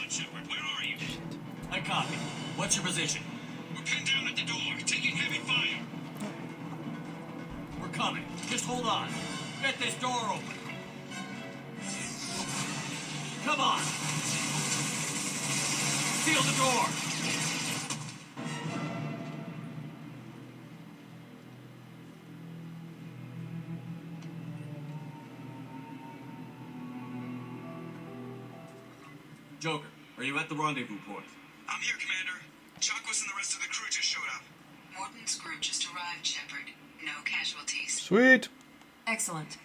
Shepard, where are you? I copy. What's your position? We're pinned down at the door, taking heavy fire. We're coming. Just hold on. Get this door open. Come on. Seal the door. Joker, are you at the rendezvous point? I'm here, Commander. Chakwas and the rest of the crew just showed up. Morton's group just arrived, Shepard. No casualties. Sweet. Excellent.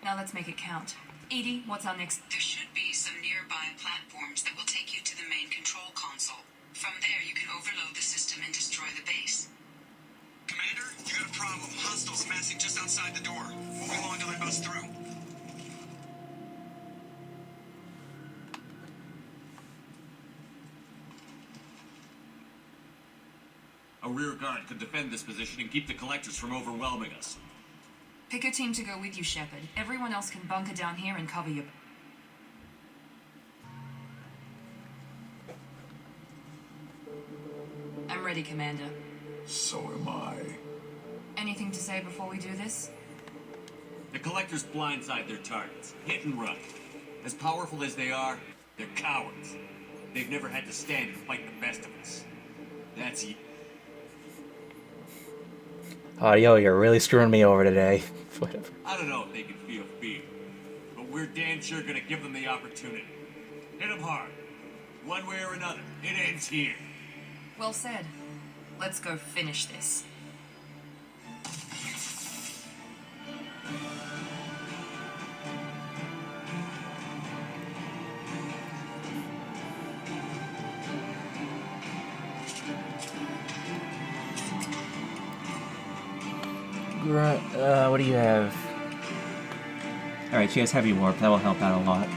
Now let's make it count. Edie, what's our next? There should be some nearby platforms that will take you to the main control console. From there, you can overload the system and destroy the base. Commander, you got a problem. Hostiles massing just outside the door. Won't be long till they bust through. A rear guard could defend this position and keep the collectors from overwhelming us. Pick a team to go with you, Shepard. Everyone else can bunker down here and cover you. I'm ready, Commander. So am I. Anything to say before we do this? The collectors blindside their targets. Hit and run. As powerful as they are, they're cowards. They've never had to stand and fight the best of us. That's it. Oh, yo, you're really screwing me over today. Whatever. I don't know if they can feel fear, but we're damn sure gonna give them the opportunity. Hit them hard. One way or another, it ends here. Well said. Let's go finish this. What do you have? Alright, she has heavy warp. That will help out a lot.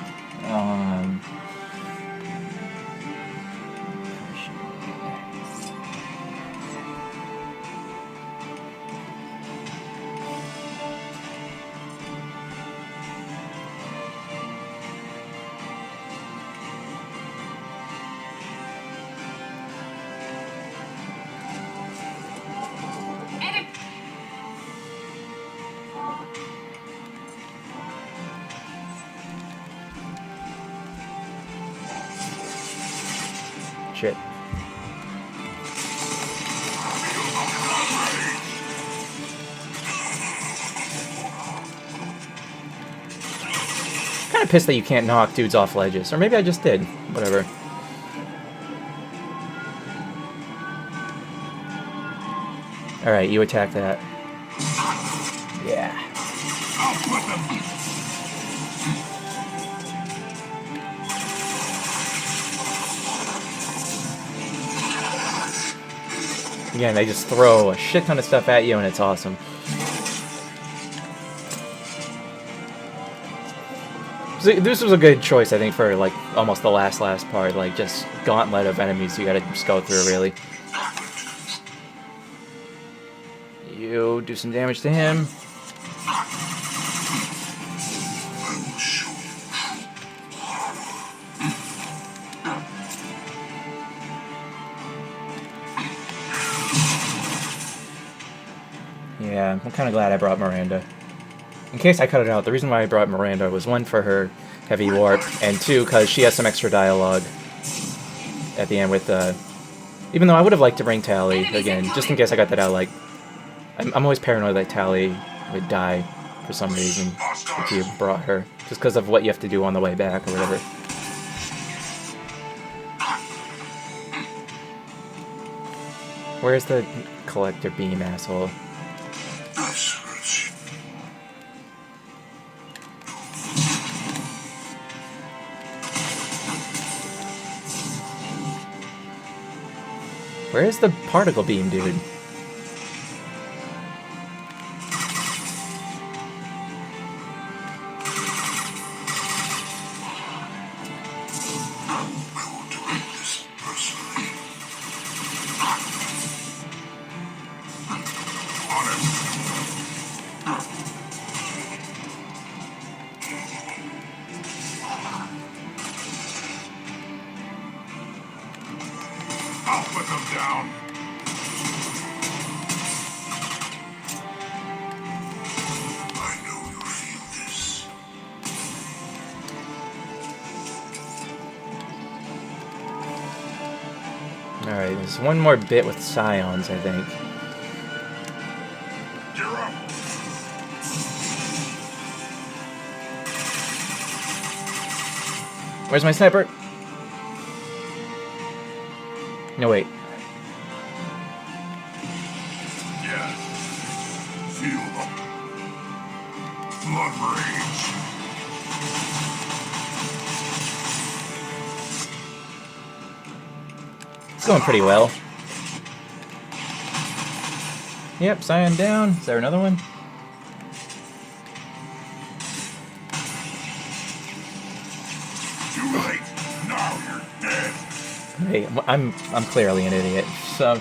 Shit. Kind of pissed that you can't knock dudes off ledges. Or maybe I just did. Whatever. Alright, you attack that. Yeah. Again, they just throw a shit ton of stuff at you and it's awesome. So this was a good choice, I think, for like almost the last part. Like just gauntlet of enemies you gotta just go through, really. You do some damage to him. Yeah, I'm kind of glad I brought Miranda. In case I cut it out, the reason why I brought Miranda was one, for her heavy warp, and two, because she has some extra dialogue at the end with, even though I would have liked to bring Tally again, just in case I got that out, like, I'm always paranoid that Tally would die for some reason if you brought her, just because of what you have to do on the way back or whatever. Where's the collector beam, asshole? Where's the particle beam, dude? On him. I'll put them down. I know you feel this. Alright, there's one more bit with Scions, I think. You're up. Where's my sniper? No, wait. Yeah. Feel them. Blood rage. It's going pretty well. Yep, Scion down. Is there another one? Too late. Now you're dead. Hey, I'm clearly an idiot. So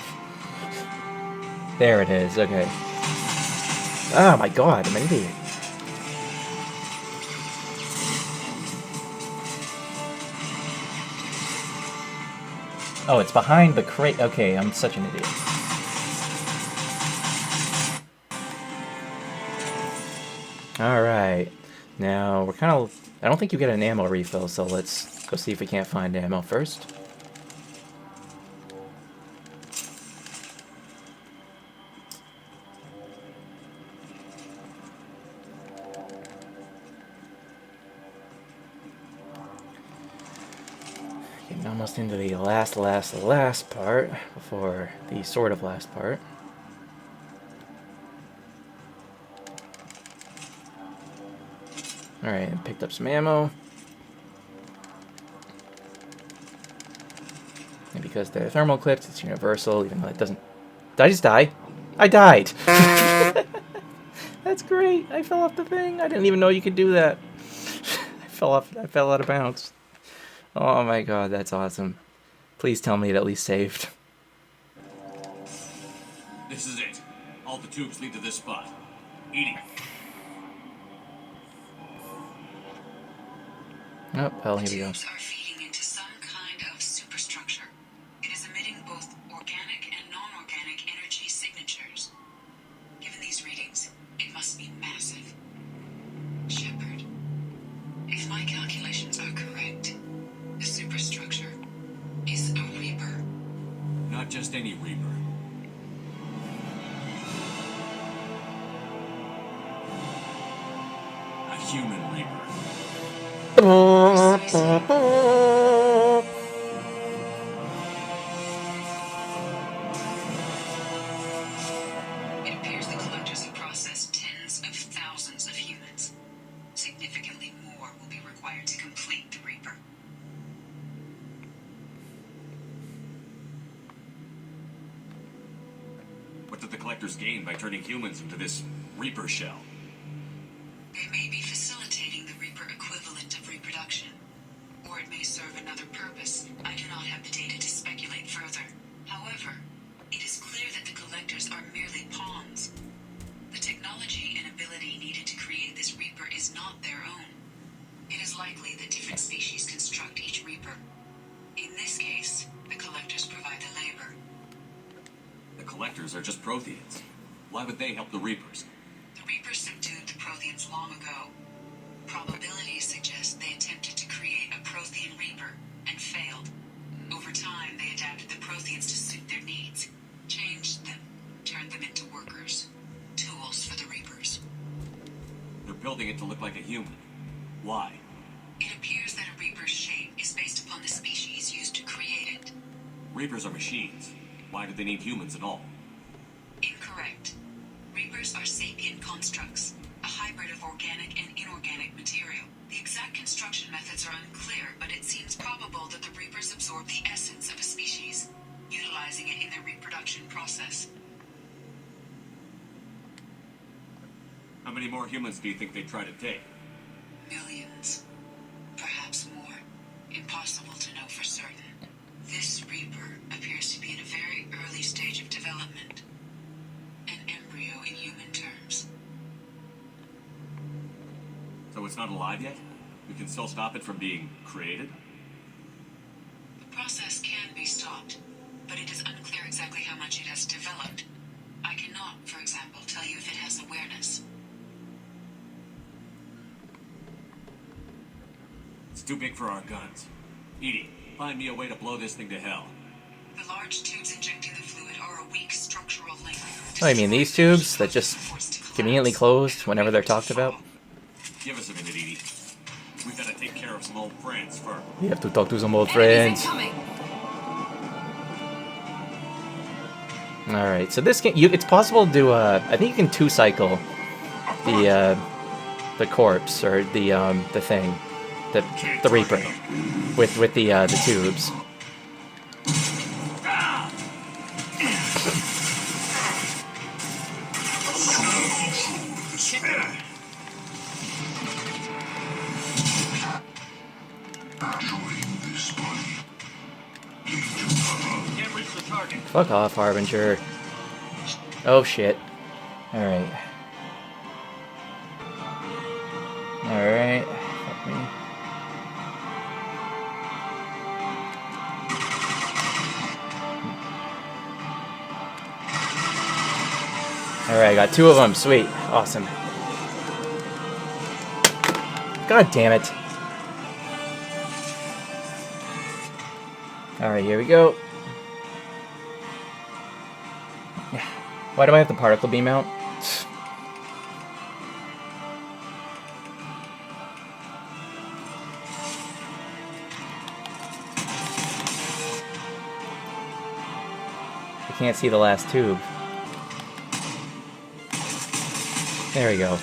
there it is. Okay. Oh my god, I'm an idiot. Oh, it's behind the crate. Okay, I'm such an idiot. Alright. Now, we're kind of... I don't think you get an ammo refill, so let's go see if we can't find ammo first. Getting almost into the last part before the sort of last part. Alright, picked up some ammo. And because they're thermal clips, it's universal, even though it doesn't... Did I just die? I died! That's great! I fell off the thing! I didn't even know you could do that. I fell out of bounds. Oh my god, that's awesome. Please tell me it at least saved. This is it. All the tubes lead to this spot. Eating. Oh, well, here we go. Tubes are feeding into some kind of superstructure. It is emitting both organic and non-organic energy signatures. Given these readings, it must be massive. Shepard, if my calculations are correct, the superstructure is a Reaper. Not just any Reaper. A human Reaper. It appears the collectors have processed tens of thousands of humans. Significantly more will be required to complete the Reaper. What did the collectors gain by turning humans into this Reaper shell? They may be facilitating the Reaper equivalent of reproduction, or it may serve another purpose. I do not have the data to speculate further. However, it is clear that the collectors are merely pawns. The technology and ability needed to create this Reaper is not their own. It is likely that different species construct each Reaper. In this case, the collectors provide the labor. The collectors are just Protheans. Why would they help the Reapers? The Reapers subdued the Protheans long ago. Probabilities suggest they attempted to create a Prothean Reaper and failed. Over time, they adapted the Protheans to suit their needs, changed them, turned them into workers, tools for the Reapers. They're building it to look like a human. Why? It appears that a Reaper's shape is based upon the species used to create it. Reapers are machines. Why do they need humans at all? Incorrect. Reapers are sapient constructs, a hybrid of organic and inorganic material. The exact construction methods are unclear, but it seems probable that the Reapers absorb the essence of a species, utilizing it in their reproduction process. How many more humans do you think they'd try to take? Millions. Perhaps more. Impossible to know for certain. This Reaper appears to be in a very early stage of development. An embryo it's not alive yet? We can still stop it from being created? The process can be stopped, but it is unclear exactly how much it has developed. I cannot, for example, tell you if it has awareness. It's too big for our guns. Edie, find me a way to blow this thing to hell. The large tubes injecting the fluid are a weak structural link. Oh, you mean these tubes that just conveniently closed whenever they're talked about? Give us a minute, Edie. We gotta take care of some old friends first. We have to talk to some old Enemies friends. incoming. Alright, so this game, it's possible to do, I think you can two-cycle the corpse, or the thing, the Reaper, with the tubes. Can't reach the target. Fuck off, Harbinger. Oh shit. Alright. Alright. Fuck me. Alright, I got two of them. Sweet. Awesome. God damn it. Alright, here we go. Why do I have the particle beam out? I can't see the last tube. There we go.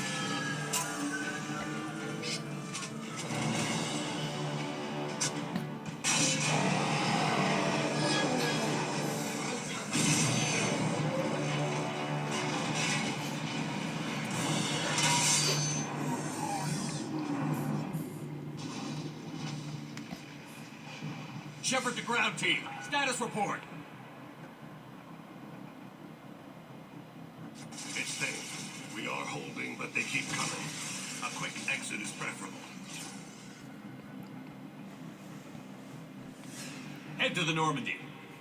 Shepard to ground team. Status report. It's there. We are holding, but they keep coming. A quick exit is preferable. Head to the Normandy.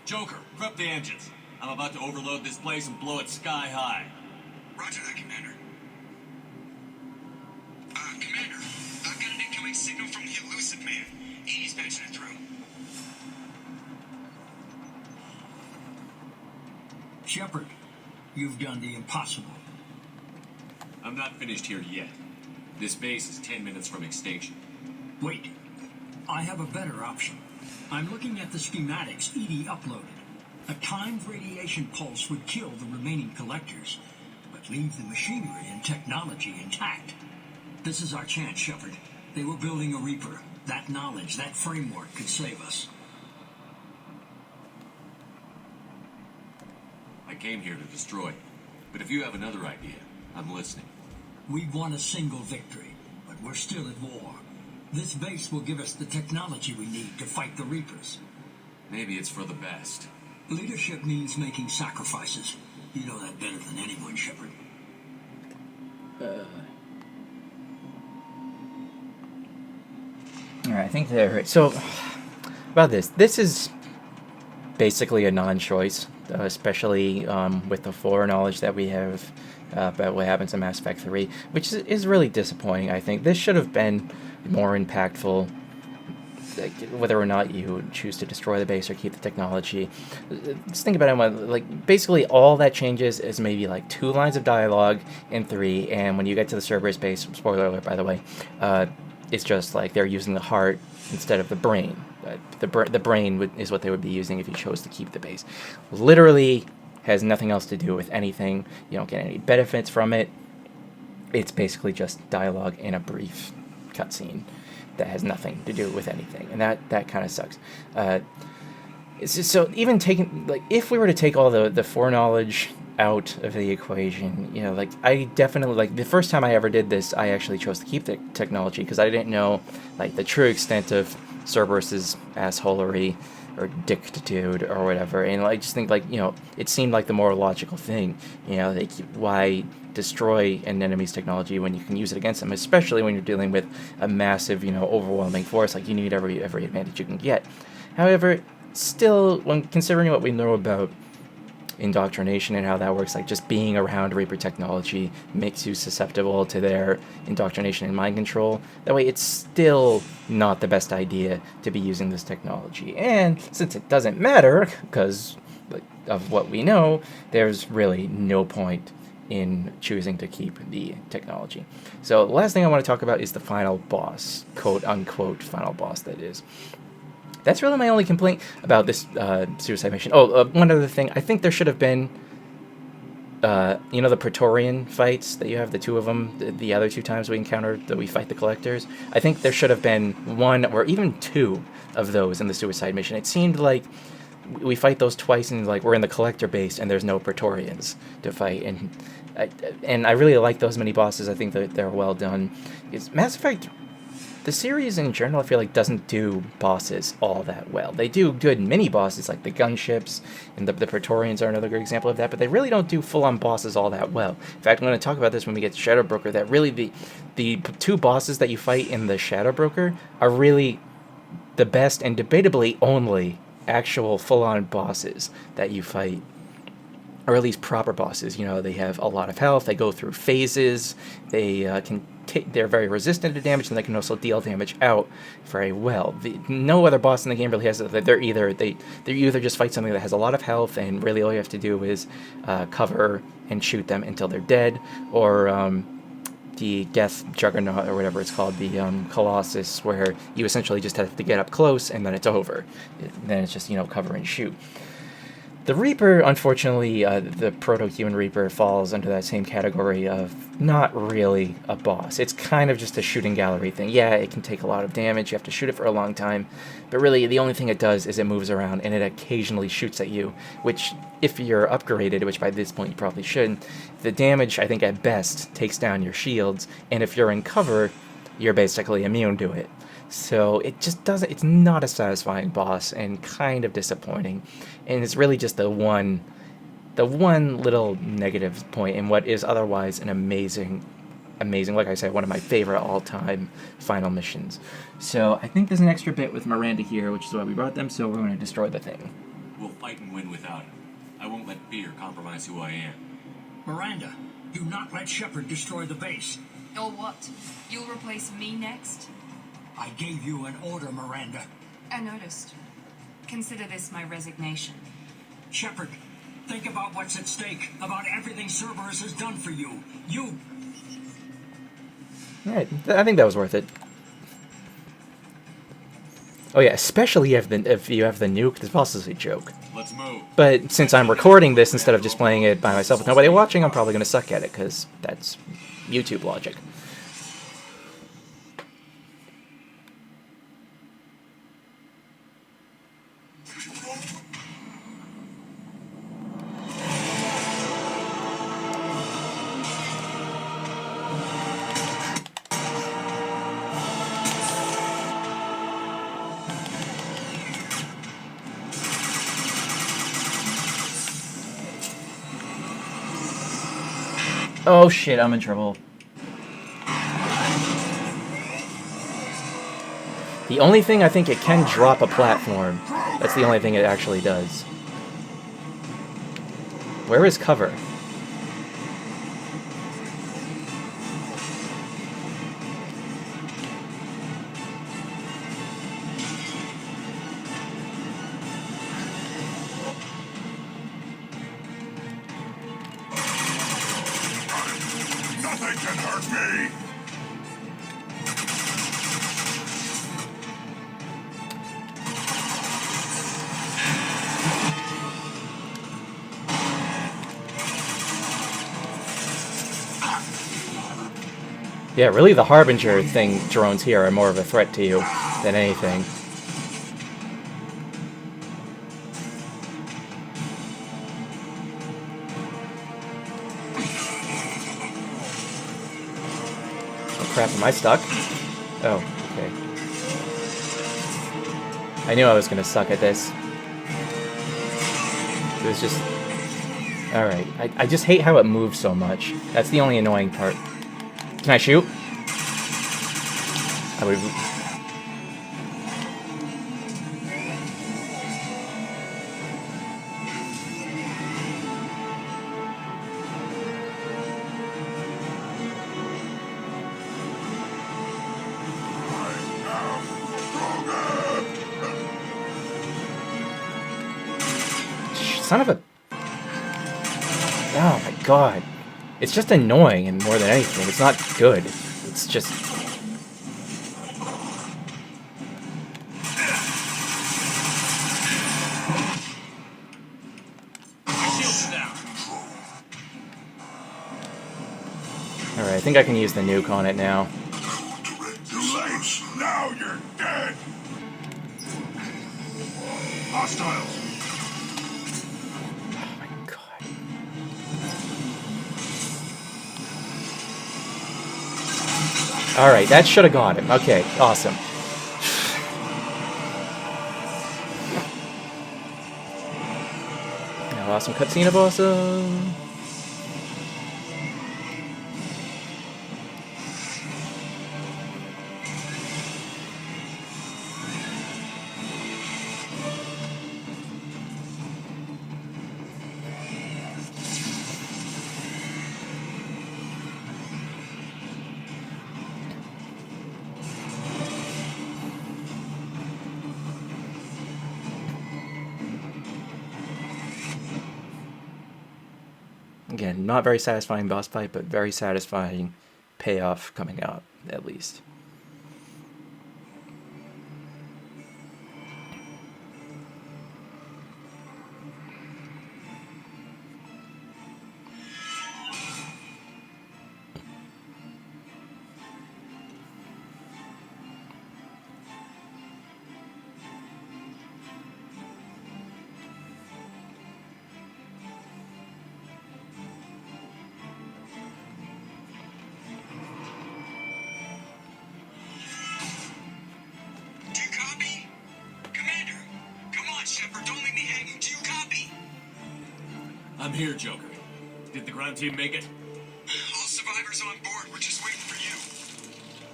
Joker, prep the engines. I'm about to overload this place and blow it sky high. Roger that, Commander. Commander, I've got an incoming signal from the Illusive Man. He's patching it through. Shepard, you've done the impossible. I'm not finished here yet. This base is 10 minutes from extinction. Wait, I have a better option. I'm looking at the schematics Edie uploaded. A timed radiation pulse would kill the remaining collectors, but leave the machinery and technology intact. This is our chance, Shepard. They were building a Reaper. That knowledge, that framework could save us. I came here to destroy it. But if you have another idea, I'm listening. We won a single victory, but we're still at war. This base will give us the technology we need to fight the Reapers. Maybe it's for the best. Leadership means making sacrifices. You know that better than anyone, Shepard. Alright, I think they're right. So, about this. This is basically a non-choice, especially with the foreknowledge that we have about what happens in Mass Effect 3, which is really disappointing, I think. This should have been more impactful, whether or not you choose to destroy the base or keep the technology. Just think about it, like, basically all that changes is maybe like 2 lines of dialogue in 3, and when you get to the Cerberus base, spoiler alert by the way, it's just like they're using the heart instead of the brain. The brain is what they would be using if you chose to keep the base. Literally has nothing else to do with anything. You don't get any benefits from it. It's basically just dialogue in a brief cutscene that has nothing to do with anything, and that kind of sucks. It's just, so even taking, like, if we were to take all the foreknowledge out of the equation, you know, like, I definitely, like, the first time I ever did this, I actually chose to keep the technology because I didn't know, like, the true extent of Cerberus's assholery or dictitude or whatever. And I just think, like, you know, it seemed like the more logical thing. You know, like, why destroy an enemy's technology when you can use it against them, especially when you're dealing with a massive, you know, overwhelming force. Like, you need every advantage you can get. However, still, when considering what we know about indoctrination and how that works, like, just being around Reaper technology makes you susceptible to their indoctrination and mind control. That way, it's still not the best idea to be using this technology. And since it doesn't matter, because of what we know, there's really no point in choosing to keep the technology. So the last thing I want to talk about is the final boss, quote-unquote final boss, that is. That's really my only complaint about this suicide mission. Oh, one other thing. I think there should have been, you know, the Praetorian fights that you have, the two of them, the other 2 times we encountered that we fight the Collectors. I think there should have been 1 or even 2 of those in the suicide mission. It seemed like we fight those twice and, like, we're in the Collector base and there's no Praetorians to fight. And I really like those mini bosses. I think that they're well done. Mass Effect, the series in general, I feel like doesn't do bosses all that well. They do good mini bosses like the gunships, and the Praetorians are another good example of that, but they really don't do full-on bosses all that well. In fact, I'm going to talk about this when we get to Shadow Broker, that really the 2 bosses that you fight in the Shadow Broker are really the best and debatably only actual full-on bosses that you fight, or at least proper bosses. You know, they have a lot of health, they go through phases, they're very resistant to damage, and they can also deal damage out very well. No other boss in the game really has that. They either just fight something that has a lot of health, and really all you have to do is cover and shoot them until they're dead, or the Death Juggernaut, or whatever it's called, the Colossus, where you essentially just have to get up close, and then it's over. Then it's just, you know, cover and shoot. The Reaper, unfortunately, the Proto-Human Reaper falls under that same category of not really a boss. It's kind of just a shooting gallery thing. Yeah, it can take a lot of damage, you have to shoot it for a long time, but really the only thing it does is it moves around and it occasionally shoots at you, which, if you're upgraded, which by this point you probably should, the damage, I think, at best takes down your shields, and if you're in cover, you're basically immune to it. So it just doesn't, it's not a satisfying boss, and kind of disappointing. And it's really just the one little negative point in what is otherwise an amazing, like I said, one of my favorite all-time final missions. So I think there's an extra bit with Miranda here, which is why we brought them, so we're going to destroy the thing. We'll fight and win without him. I won't let fear compromise who I am. Miranda, do not let Shepard destroy the base. Or what? You'll replace me next? I gave you an order, Miranda. I noticed. Consider this my resignation. Shepard, think about what's at stake, about everything Cerberus has done for you. You... Alright, I think that was worth it. Oh yeah, especially if you have the nuke. This boss is a joke. Let's move. But since I'm recording this instead of just playing it by myself with nobody watching, I'm probably going to suck at it, because that's YouTube logic. Oh shit, I'm in trouble. The only thing I think it can drop a platform. That's the only thing it actually does. Where is cover? Nothing can hurt me! Yeah, really the Harbinger thing drones here are more of a threat to you than anything. Oh crap, am I stuck? Oh, okay. I knew I was gonna suck at this. It was just... Alright, I just hate how it moves so much. That's the only annoying part. Can I shoot? I would... Son of a... Oh my god. It's just annoying and more than anything. It's not good. It's just... Alright, I think I can use the nuke on it now. Too late. Now you're dead. Hostiles. Oh my god. Alright, that should have got him. Okay, awesome. Now, awesome cutscene of awesome. Again, not very satisfying boss fight, but very satisfying payoff coming out, at least. Do you copy? Commander, come on, Shepard, don't leave me hanging. Do you copy? I'm here, Joker. Did the ground team make it? All survivors on board. We're just waiting for you.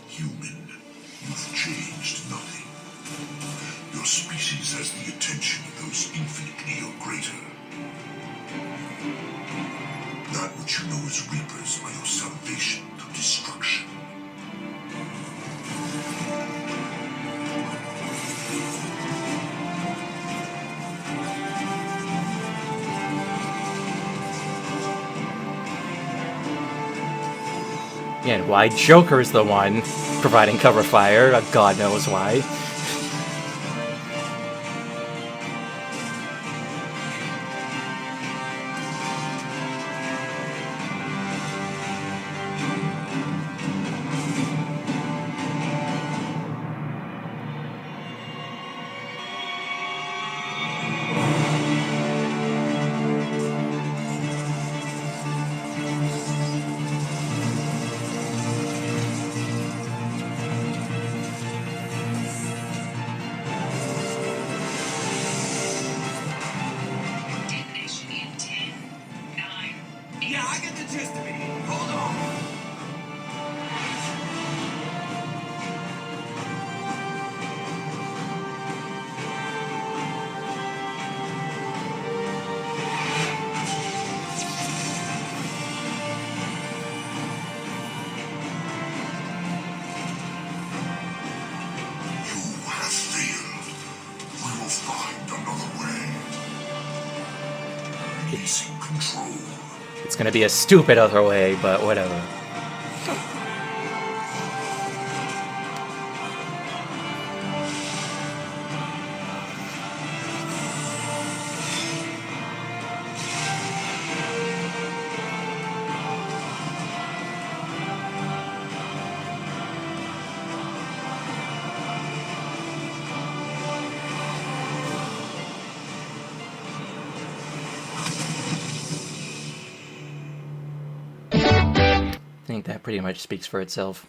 Human, you've changed nothing. Your species has the attention of those infinitely or greater. That which you know as Reapers are your salvation through destruction. Again, why Joker's the one providing cover fire, God knows why. Detonation in 10, 9, 8. Yeah, I get the gist of it. Hold on. You have failed. We will find another way. Releasing control. It's gonna be a stupid other way, but whatever. I think that pretty much speaks for itself.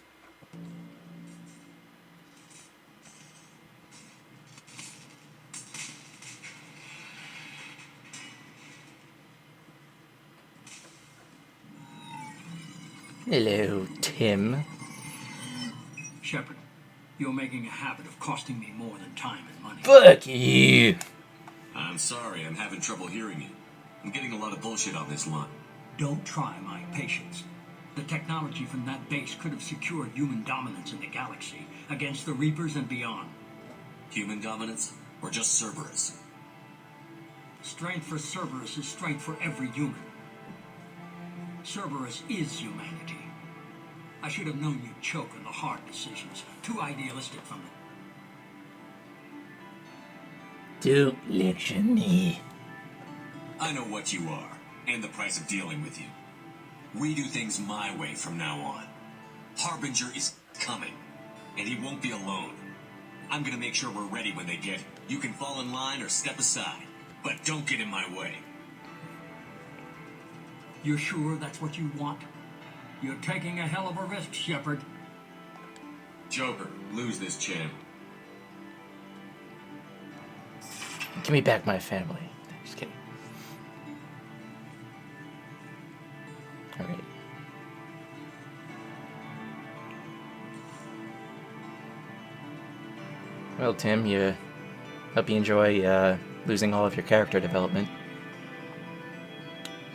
Hello, Tim. Shepard, you're making a habit of costing me more than time and money. Fuck you. I'm sorry, I'm having trouble hearing you. I'm getting a lot of bullshit on this line. Don't try my patience. The technology from that base could have secured human dominance in the galaxy against the Reapers and beyond. Human dominance? Or just Cerberus? Strength for Cerberus is strength for every human. Cerberus is humanity. I should have known you'd choke on the hard decisions. Too idealistic from the... Don't lecture me. I know what you are, and the price of dealing with you. We do things my way from now on. Harbinger is coming, and he won't be alone. I'm gonna make sure we're ready when they get here. You can fall in line or step aside, but don't get in my way. You're sure that's what you want? You're taking a hell of a risk, Shepard. Joker, lose this champ. Give me back my family. Just kidding. Alright. Well, Tim, hope you enjoy losing all of your character development.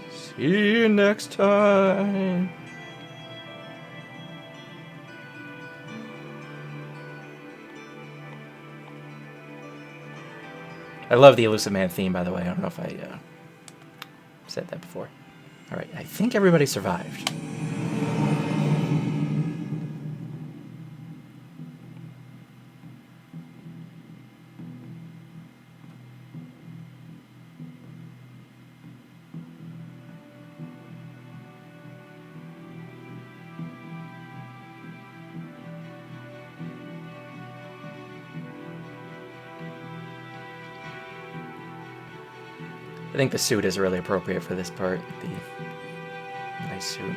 See you next time. I love the Illusive Man theme, by the way. I don't know if I said that before. Alright, I think everybody survived. I think the suit is really appropriate for this part. The nice suit.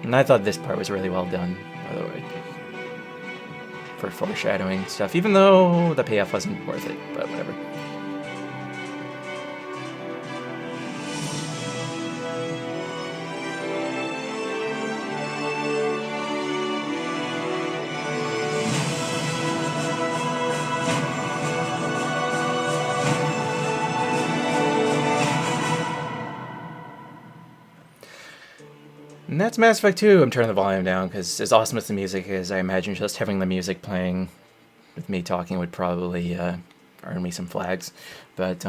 And I thought this part was really well done, by the way. For foreshadowing stuff, even though the payoff wasn't worth it, but whatever. And that's Mass Effect 2. I'm turning the volume down because as awesome as the music is, I imagine just having the music playing with me talking would probably earn me some flags. But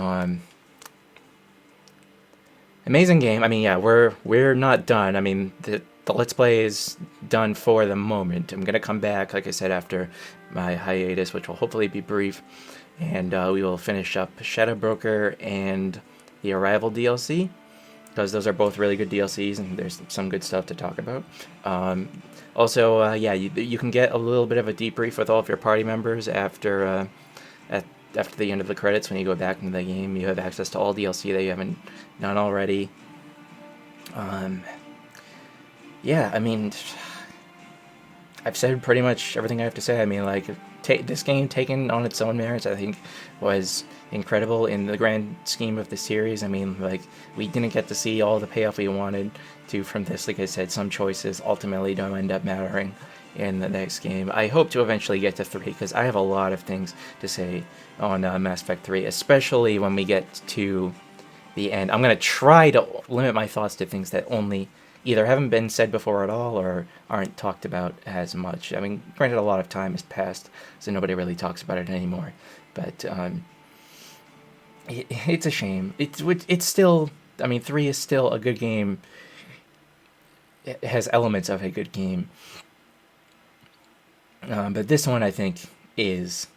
amazing game. I mean, yeah, we're not done. I mean, the Let's Play is done for the moment. I'm gonna come back, like I said, after my hiatus, which will hopefully be brief, and we will finish up Shadow Broker and the Arrival DLC. Because those are both really good DLCs, and there's some good stuff to talk about. Also, yeah, you can get a little bit of a debrief with all of your party members after after the end of the credits. When you go back into the game, you have access to all DLC that you haven't done already. Yeah, I mean, I've said pretty much everything I have to say. I mean, like, this game, taken on its own merits, I think was incredible in the grand scheme of the series. I mean, like, we didn't get to see all the payoff we wanted to from this. Like I said, some choices ultimately don't end up mattering in the next game. I hope to eventually get to 3, because I have a lot of things to say on Mass Effect 3, especially when we get to the end. I'm going to try to limit my thoughts to things that only either haven't been said before at all or aren't talked about as much. I mean, granted, a lot of time has passed, so nobody really talks about it anymore. But it's a shame. It's still, I mean, 3 is still a good game. It has elements of a good game. But this one, I think, is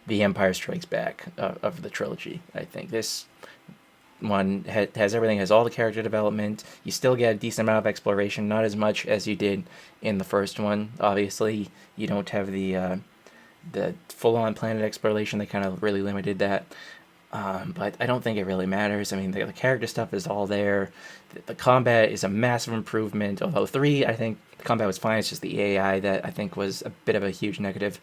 the Empire Strikes Back of the trilogy. I think this one has everything, has all the character development. You still get a decent amount of exploration, not as much as you did in the first one. Obviously, you don't have the full-on planet exploration. They kind of really limited that. but I don't think it really matters. I mean, the character stuff is all there. The combat is a massive improvement, although 3, I think the combat was fine. It's just the AI that I think was a bit of a huge negative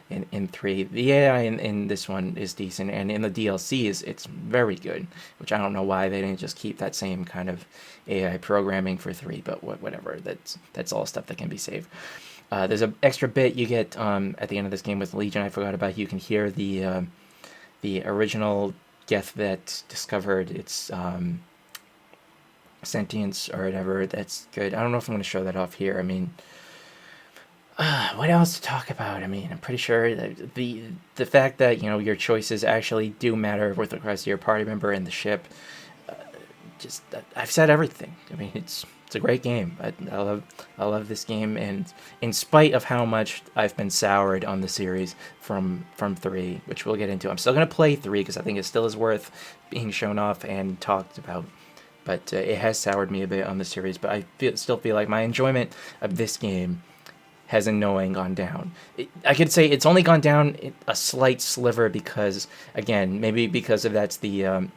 in 3. The AI in this one is decent, and in the DLCs, it's very good, which I don't know why they didn't just keep that same kind of AI programming for 3, but whatever. That's all stuff that can be saved. There's an extra bit you get at the end of this game with Legion I forgot about. You can hear the original Geth that discovered its sentience or whatever. That's good. I don't know if I'm going to show that off here. I mean, what else to talk about? I mean, I'm pretty sure that the fact that, you know, your choices actually do matter with regards to your party member and the ship. Just I've said everything. I mean, it's a great game. I love this game, and in spite of how much I've been soured on the series from 3, which we'll get into, I'm still gonna play 3 because I think it still is worth being shown off and talked about. But it has soured me a bit on the series. But I still feel like my enjoyment of this game has in no way gone down. I could say it's only gone down a slight sliver because, again, maybe because of that's the.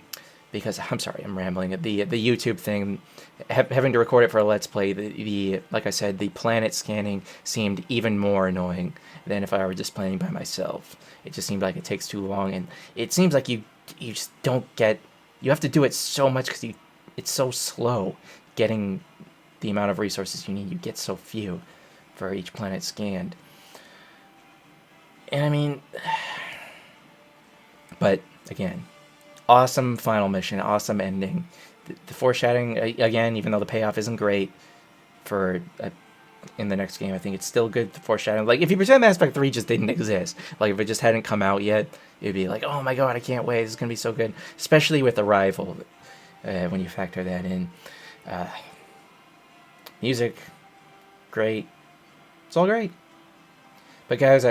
Because I'm sorry, I'm rambling. The YouTube thing, having to record it for a Let's Play, the like I said, the planet scanning seemed even more annoying than if I were just playing by myself. It just seemed like it takes too long, and it seems like you just don't get. You have to do it so much because it's so slow getting the amount of resources you need. You get so few for each planet scanned, and I mean, but again. Awesome final mission, awesome ending. The foreshadowing, again, even though the payoff isn't great for in the next game, I think it's still good foreshadowing. Like, if you pretend Mass Effect 3 just didn't exist, like if it just hadn't come out yet, it'd be like, oh my god, I can't wait, this is going to be so good. Especially with Arrival, when you factor that in. Music, great. It's all great. But guys,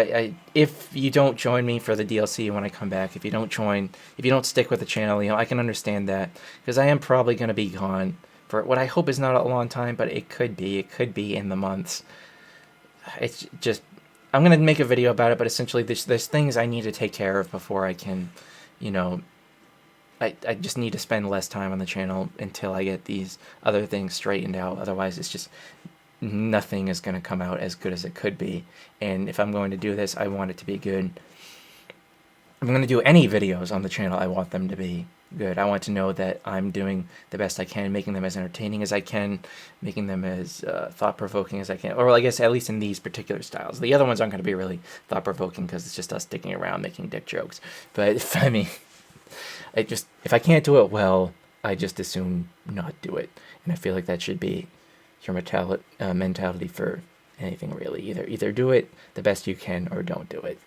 if you don't join me for the DLC when I come back, if you don't stick with the channel, you know, I can understand that, because I am probably going to be gone for what I hope is not a long time, but it could be in the months. It's just, I'm going to make a video about it, but essentially there's things I need to take care of before I can, you know, I just need to spend less time on the channel until I get these other things straightened out. Otherwise, it's just nothing is going to come out as good as it could be. And if I'm going to do this, I want it to be good. If I'm going to do any videos on the channel, I want them to be good. I want to know that I'm doing the best I can, making them as entertaining as I can, making them as thought-provoking as I can. Or I guess at least in these particular styles. The other ones aren't going to be really thought-provoking because it's just us sticking around making dick jokes. But if I can't do it well, I just assume not do it. And I feel like that should be your mentality for anything, really. Either do it the best you can or don't do it,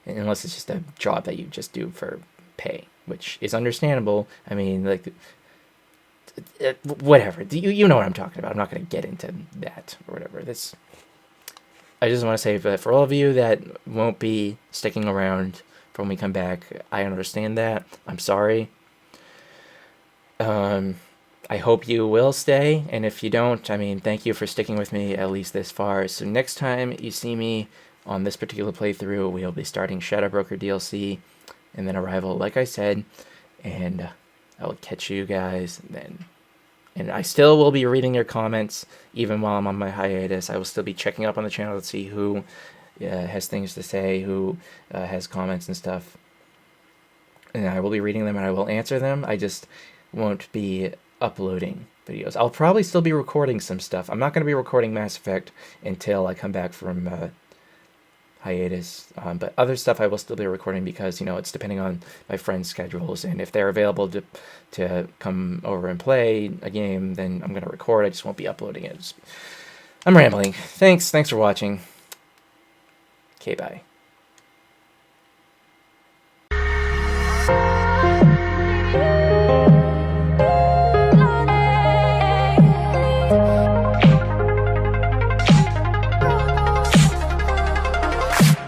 unless it's just a job that you just do for pay, which is understandable. I mean, like, whatever, you know what I'm talking about. I'm not going to get into that or whatever. I just want to say that for all of you that won't be sticking around for when we come back, I understand that. I'm sorry. I hope you will stay, and if you don't, I mean, thank you for sticking with me at least this far. So next time you see me on this particular playthrough, we'll be starting Shadow Broker DLC, and then Arrival, like I said, and I'll catch you guys then. And I still will be reading your comments, even while I'm on my hiatus. I will still be checking up on the channel to see who has things to say, who has comments and stuff. And I will be reading them, and I will answer them. I just won't be uploading videos. I'll probably still be recording some stuff. I'm not going to be recording Mass Effect until I come back from hiatus, but other stuff I will still be recording because, you know, it's depending on my friends' schedules, and if they're available to come over and play a game, then I'm going to record. I just won't be uploading it. I'm rambling. Thanks for watching. Okay, bye.